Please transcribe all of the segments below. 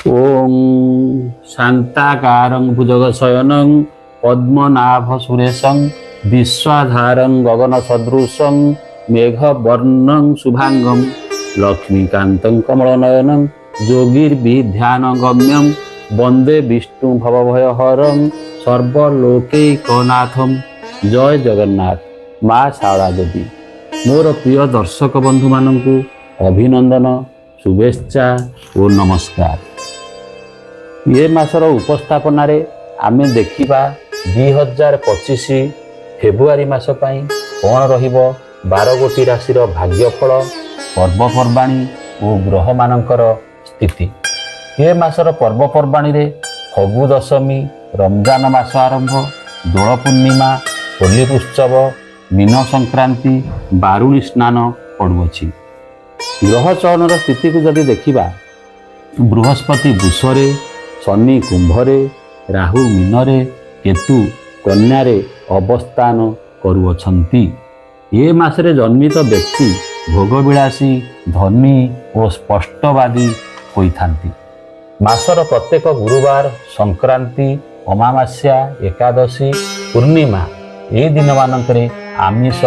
ओम शांताकारं भुजगशयनं पद्मनाभसुरेशं विश्वाधारं गगनसदृशं मेघवर्णं शुभांगं लक्ष्मीकान्तं कमलनयनं योगिर्विध्यानगम्यं वंदे विष्णु भवभयहरं सर्वलोकैकनाथं। जय जगन्नाथ। माँ शारदा देवी। मोर प्रिय दर्शक बंधु मानंकु अभिनंदन, शुभेच्छा और नमस्कार। ये मासर उपस्थापन आमे देखिबा 2025 फेब्रुआरी मास पई कौन रहिबो 12 गोटी राशि भाग्यफल, पर्वपर्वाणी और ग्रह मानकर स्थिति। ये मासर पर्वपर्वाणी रे फगु दशमी, रमजान मास आरंभ, दोल पूर्णिमा, होली उत्सव, मीन संक्रांति, बारुणी स्नान पड़ुअछि। ग्रह चयनर स्थिति को जदि देखिबा, बृहस्पति वृषरे, शनि कुंभरे, राहु मीनरे, केतु कन्यारे अवस्थान करुअछंती। ये मासरे जन्मित व्यक्ति भोगविलासी, धनी और स्पष्टवादी होइथांती। मासर प्रत्येक गुरुवार, संक्रांति, अमावास्या, एकादशी, पूर्णिमा ए दिन मानकरे आमिष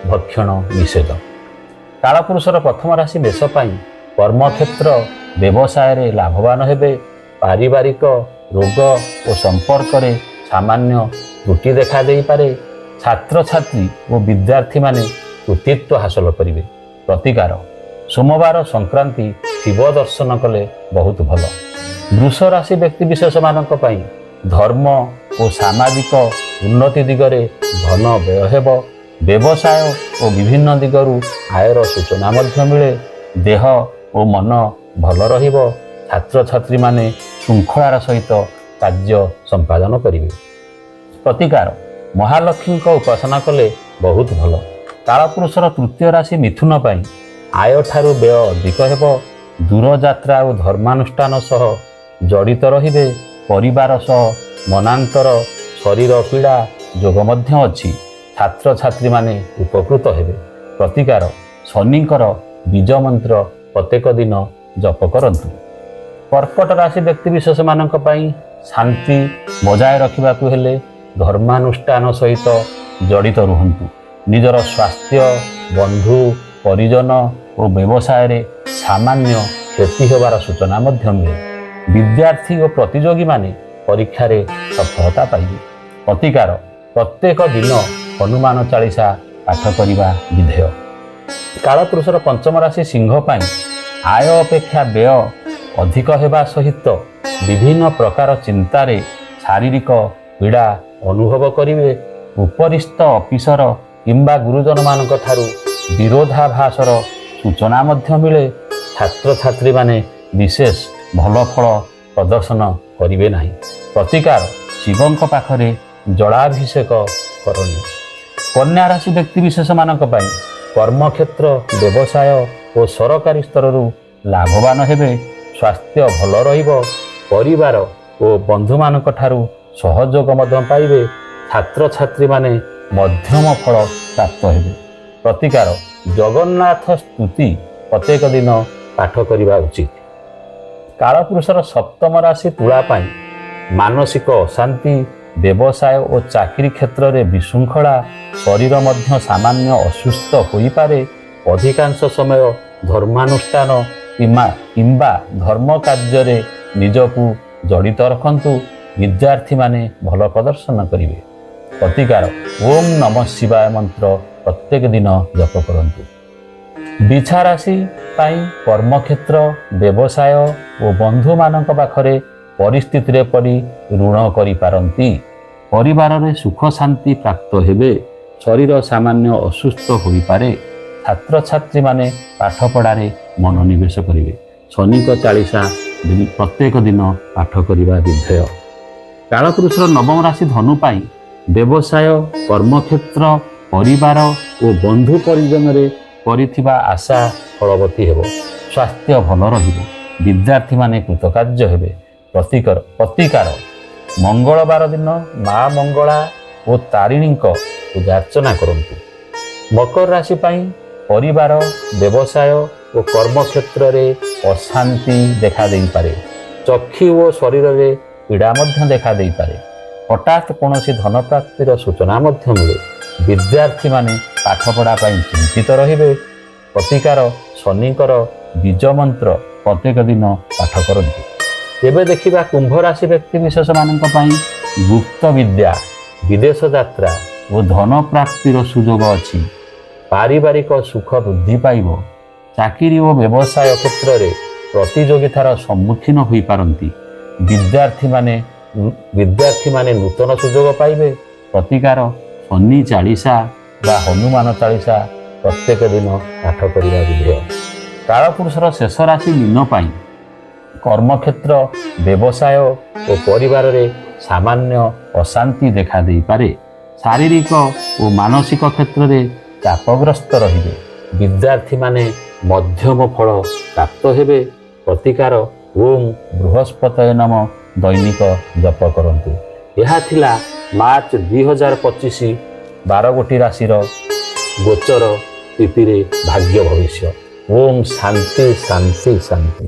भक्षण निषेध। कालपुरुषर प्रथम राशि मेष पाई कर्मक्षेत्र व्यवसाय रे लाभवान हेबे। पारिवारिक रोग और संपर्क रे सामान्य त्रुटि देखा दे पारे। छात्र छात्री और विद्यार्थी माने कृतित्व हासिल करिवे। प्रतिकार सोमवार संक्रांति शिव दर्शन कले बहुत भल। वृष राशि व्यक्ति विशेष मानक पाई धर्म और सामाजिक उन्नति दिगरे धन व्यय हेब। व्यवसाय और विभिन्न दिगरु आयर सूचना मध्य मिले। देह और मन भल रहिबो। छात्र छात्री माने श्रृंखलार सहित कार्य संपादन करिवे। प्रतिकार महालक्ष्मी को उपासना कले बहुत भल। कालपुरुषर तृतीय राशि मिथुन पाई आय ठारू व्यय अधिक हेब। दूर यात्रा और धर्मानुष्ठान सह जड़ित रहिबे। परिवार सह मनांतर शरीर पीड़ा जोग मध्य अछि। छात्र छात्री माने उपकृत हेबे। प्रतिकार शनिकर बीज मंत्र प्रत्येक दिन जप करंतु। कर्कट राशि व्यक्ति विशेष मानक पई शांति बजाय रखिबाकु हेले धर्मानुष्ठान सहित जड़ित रुहंतु। निजर स्वास्थ्य, बंधु परिजन और व्यवसाय रे सामान्य क्षति होबार सूचना मध्य मिले। विद्यार्थी और प्रतियोगी माने परीक्षा रे सफलता पाइबे। प्रतिकार प्रत्येक दिन हनुमान चालीसा पाठ करिबा विधेय। कालपुरुषर पंचम राशि सिंह पाई आय अपेक्षा व्यय अधिक हेबा सहित विभिन्न प्रकार चिंतारे शारीरिक पीड़ा अनुभव करिवे। उपरिस्थ ऑफिसर किंबा गुरुजन मानक ठारू विरोधाभासर सूचना मध्य मिले। छात्र छात्री माने विशेष भल फल प्रदर्शन करिवे नाही। प्रतिकार शिवंक पाखरे जलाभिषेक करणी। कन्या राशि व्यक्ति विशेष मानक पाई कर्मक्षेत्र व्यवसाय और सरकारी स्तर लाभवान हेबे। स्वास्थ्य भल रहिबो। परिवार और बंधु मानक ठारू सहयोग मध्य पाइबे। छात्र छात्री माने मध्यम फल प्राप्त हेबे। प्रतिकार जगन्नाथ स्तुति प्रत्येक दिन पाठ करिबा उचित। कालपुरुषर सप्तम राशि तुला पाई मानसिक अशांति, व्यवसाय और चाकरी क्षेत्र में विशृंखला, शरीर मध्य सामान्य असुस्थ होई पारे। अधिकांश समय धर्मानुष्ठान किंबा धर्म कार्य निजकू जड़ित रखंतु। विद्यार्थी माने भल प्रदर्शन करिवे। प्रतिकार ओम नमः शिवाय मंत्र प्रत्येक दिन जप करंतु। बिछा राशि पाई कर्मक्षेत्र व्यवसाय और बंधु मानक पाखरे परिस्थिति रे पड़ी ऋण करि पारंती। परिवार रे सुख शांति प्राप्त हेबे। शरीर सामान्य असुस्थ होई पारे। छात्र छात्री माने पाठ पढ़ारे मनोनिवेश करिवे। शनि को चालीसा प्रत्येक दिन पाठ करिबा विधेय। कालपुरुषर नवम राशि धनु पाई व्यवसाय, कर्मक्षेत्र, परिवार और बंधु परिजन रे करिथिबा आशा फलवती हेबो। स्वास्थ्य भल रहिबो। विद्यार्थी माने कृतकार्य हेबे। प्रतिकार मंगलवार दिन माँ मंगला और तारिणी पूजा अर्चना करंतु। मकर राशि पाई परिवार, व्यवसाय ଓ କର୍ମକ୍ଷେତ୍ରରେ ଅଶାନ୍ତି ଦେଖା ଦେଇପାରେ। ଚକ୍ଷୁ ଓ ଶରୀରରେ ପୀଡ଼ା ମଧ୍ୟ ଦେଖା ଦେଇପାରେ। ହଠାତ୍ କୌଣସି ଧନ ପ୍ରାପ୍ତିର ସୂଚନା ମଧ୍ୟ ମିଳେ। ବିଦ୍ୟାର୍ଥୀମାନେ ପାଠପଢ଼ା ପାଇଁ ଚିନ୍ତିତ ରହିବେ। ପ୍ରତିକାର ଶନିଙ୍କର ବୀଜ ମନ୍ତ୍ର ପ୍ରତ୍ୟେକ ଦିନ ପାଠ କରନ୍ତୁ। ଏବେ ଦେଖିବା କୁମ୍ଭ ରାଶି ବ୍ୟକ୍ତି ବିଶେଷମାନଙ୍କ ପାଇଁ ଗୁପ୍ତ ବିଦ୍ୟା, ବିଦେଶ ଯାତ୍ରା ଓ ଧନ ପ୍ରାପ୍ତିର ସୁଯୋଗ ଅଛି। ପାରିବାରିକ ସୁଖ ବୃଦ୍ଧି ପାଇବ। ଚାକିରି ଓ ବ୍ୟବସାୟ କ୍ଷେତ୍ରରେ ପ୍ରତିଯୋଗିତାର ସମ୍ମୁଖୀନ ହୋଇପାରନ୍ତି। ବିଦ୍ୟାର୍ଥୀମାନେ ନୂତନ ସୁଯୋଗ ପାଇବେ। ପ୍ରତିକାର ଶନି ଚାଳିଶା ବା ହନୁମାନ ଚାଳିଶା ପ୍ରତ୍ୟେକ ଦିନ ପାଠ କରିବା ବିଧେୟ। କାଳପୁରୁଷର ଶେଷ ରାଶି ମୀନ ପାଇଁ କର୍ମକ୍ଷେତ୍ର, ବ୍ୟବସାୟ ଓ ପରିବାରରେ ସାମାନ୍ୟ ଅଶାନ୍ତି ଦେଖା ଦେଇପାରେ। ଶାରୀରିକ ଓ ମାନସିକ କ୍ଷେତ୍ରରେ ଚାପଗ୍ରସ୍ତ ରହିବେ। ବିଦ୍ୟାର୍ଥୀମାନେ ମଧ୍ୟମ ଫଳ ପ୍ରାପ୍ତ ହେବେ। ପ୍ରତିକାର ଓମ୍ ବୃହସ୍ପତୟ ନମ ଦୈନିକ ଜପ କରନ୍ତୁ। ଏହା ଥିଲା ମାର୍ଚ୍ଚ 2025 12ଗୋଟି ରାଶିର ଗୋଚର ତିଥିରେ ଭାଗ୍ୟ ଭବିଷ୍ୟ। ଓମ୍ ଶାନ୍ତି ଶାନ୍ତି ଶାନ୍ତି।